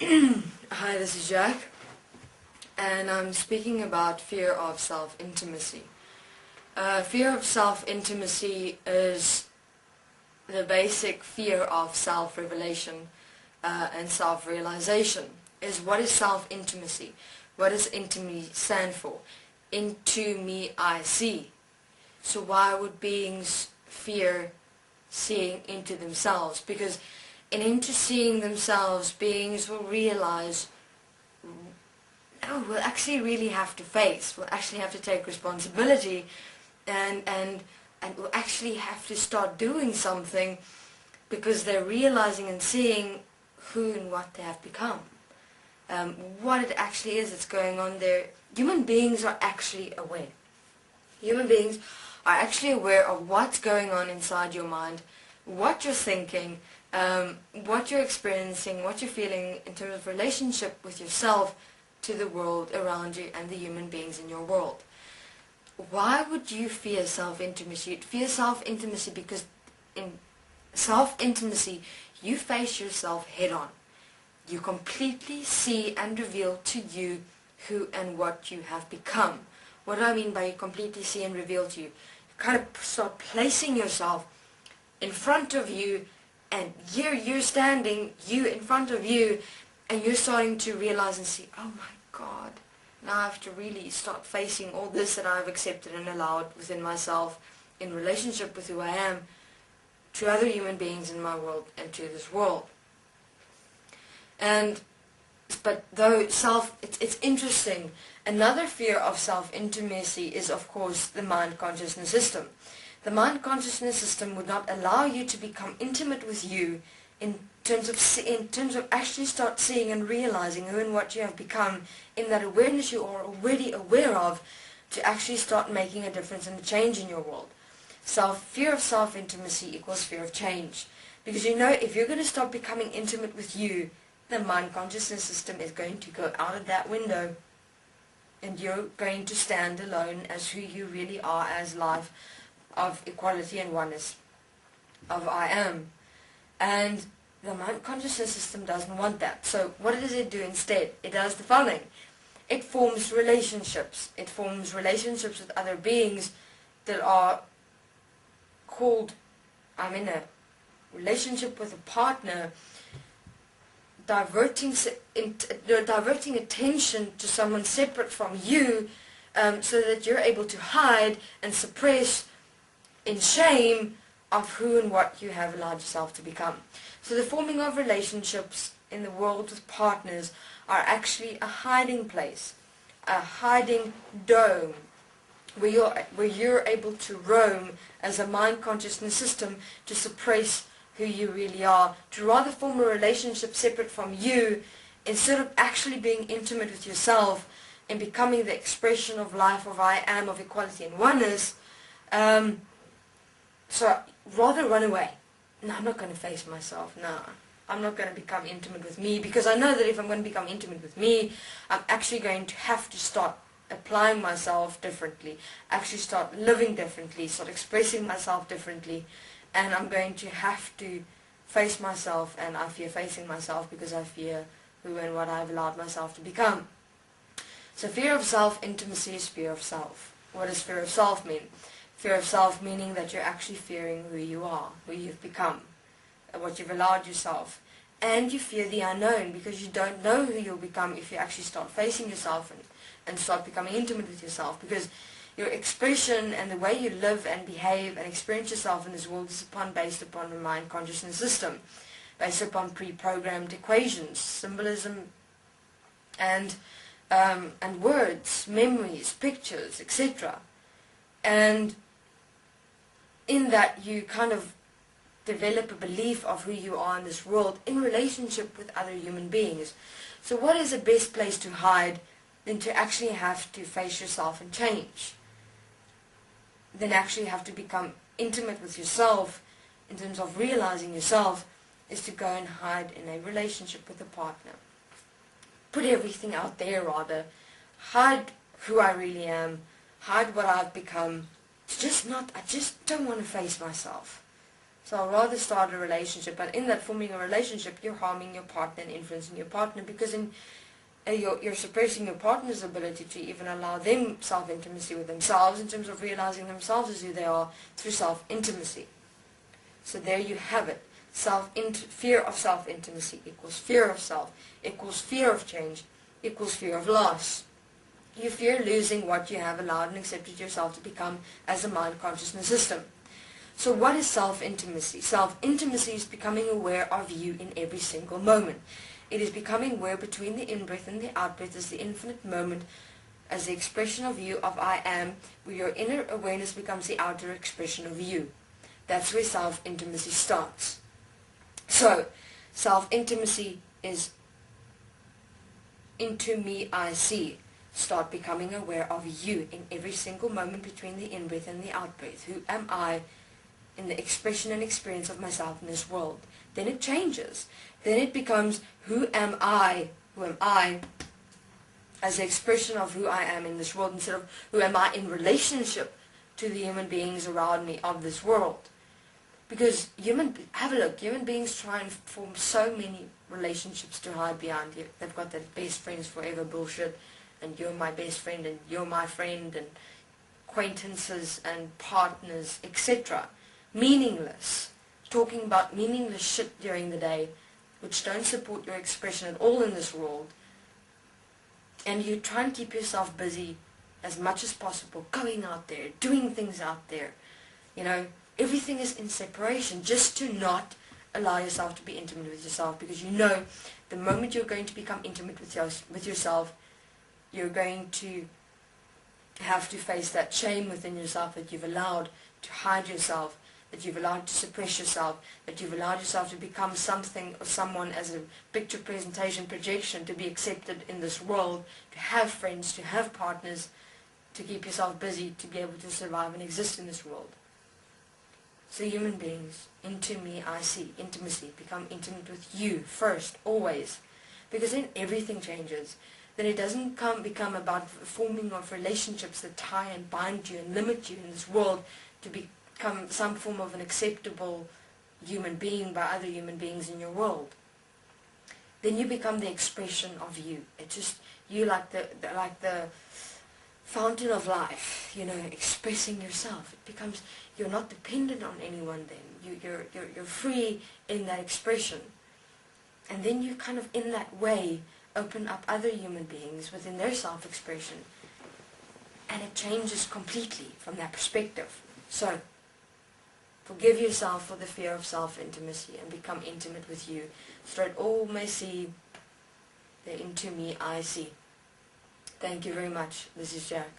Hi, this is Jack, and I'm speaking about fear of self-intimacy. Fear of self-intimacy is the basic fear of self-revelation and self-realization. What is self-intimacy? What does intimacy stand for? Into me I see. So why would beings fear seeing into themselves? Because into seeing themselves, beings will realize, no, we'll actually really have to face, we'll actually have to take responsibility, and we'll actually have to start doing something, because they're realizing and seeing who and what they have become. What it actually is that's going on there. Human beings are actually aware. Human beings are actually aware of what's going on inside your mind, what you're thinking, what you're experiencing, what you're feeling in terms of relationship with yourself, to the world around you and the human beings in your world. Why would you fear self-intimacy? You'd fear self-intimacy because in self-intimacy you face yourself head-on. You completely see and reveal to you who and what you have become. What do I mean by you completely see and reveal to you? You kind of start placing yourself in front of you, and you're standing, you in front of you, and you're starting to realize and see, oh my God, now I have to really start facing all this that I've accepted and allowed within myself in relationship with who I am, to other human beings in my world and to this world. But though it's interesting. Another fear of self-intimacy is, of course, the mind-consciousness system. The mind-consciousness system would not allow you to become intimate with you in terms of actually start seeing and realizing who and what you have become, in that awareness you are already aware of, to actually start making a difference and a change in your world. Fear of self-intimacy equals fear of change. Because you know, if you're going to start becoming intimate with you, the mind-consciousness system is going to go out of that window, and you're going to stand alone as who you really are, as life of equality and oneness of I am. And the mind-consciousness system doesn't want that. So what does it do instead? It does the following. It forms relationships. It forms relationships with other beings that are called, I'm in a relationship with a partner, diverting attention to someone separate from you, so that you're able to hide and suppress in shame of who and what you have allowed yourself to become. So the forming of relationships in the world with partners are actually a hiding place, a hiding dome, where you're able to roam as a mind-consciousness system to suppress who you really are, to rather form a relationship separate from you, instead of actually being intimate with yourself and becoming the expression of life of I am, of equality and oneness. So rather run away. No, I'm not going to face myself. No, I'm not going to become intimate with me, because I know that if I'm going to become intimate with me, I'm actually going to have to start applying myself differently, actually start living differently, start expressing myself differently, and I'm going to have to face myself, and I fear facing myself because I fear who and what I've allowed myself to become. So fear of self-intimacy is fear of self. What does fear of self mean? Fear of self meaning that you're actually fearing who you are, who you've become, what you've allowed yourself. And you fear the unknown, because you don't know who you'll become if you actually start facing yourself and start becoming intimate with yourself. Because your expression and the way you live and behave and experience yourself in this world is based upon the mind-consciousness system, based upon pre-programmed equations, symbolism, and words, memories, pictures, etc. And in that you kind of develop a belief of who you are in this world in relationship with other human beings. So what is the best place to hide than to actually have to face yourself and change? Then actually have to become intimate with yourself in terms of realizing yourself, is to go and hide in a relationship with a partner. Put everything out there rather. Hide who I really am. Hide what I've become. I just don't want to face myself. So I'll rather start a relationship, but in that forming a relationship, you're harming your partner and influencing your partner, because you're suppressing your partner's ability to even allow them self-intimacy with themselves, in terms of realizing themselves as who they are through self-intimacy. So there you have it. Fear of self-intimacy equals fear of self, equals fear of change, equals fear of loss. You fear losing what you have allowed and accepted yourself to become as a mind consciousness system. So what is self-intimacy? Self-intimacy is becoming aware of you in every single moment. It is becoming aware between the in-breath and the out-breath as the infinite moment, as the expression of you, of I am, where your inner awareness becomes the outer expression of you. That's where self-intimacy starts. So, self-intimacy is into me I see. Start becoming aware of you in every single moment between the in-breath and the out-breath. Who am I in the expression and experience of myself in this world? Then it changes. Then it becomes, who am I as the expression of who I am in this world, instead of who am I in relationship to the human beings around me of this world. Because have a look, human beings try and form so many relationships to hide behind you. They've got that best friends forever bullshit, and you're my best friend, and you're my friend, and acquaintances and partners, etc. Meaningless. Talking about meaningless shit during the day, which don't support your expression at all in this world. And you try and keep yourself busy as much as possible, going out there, doing things out there. You know, everything is in separation, just to not allow yourself to be intimate with yourself, because you know the moment you're going to become intimate with yourself, you're going to have to face that shame within yourself that you've allowed to hide yourself, that you've allowed to suppress yourself, that you've allowed yourself to become something or someone as a picture presentation projection to be accepted in this world, to have friends, to have partners, to keep yourself busy, to be able to survive and exist in this world. So human beings, into me I see, intimacy, become intimate with you first, always. Because then everything changes. Then it doesn't become about forming of relationships that tie and bind you and limit you in this world to become some form of an acceptable human being by other human beings in your world. Then you become the expression of you. It's just you, like the fountain of life, you know, expressing yourself. It becomes, you're not dependent on anyone then. You're free in that expression. And then you kind of, in that way, open up other human beings within their self-expression. And it changes completely from that perspective. So, forgive yourself for the fear of self-intimacy and become intimate with you, so that all may see the into me I see. Thank you very much. This is Jack.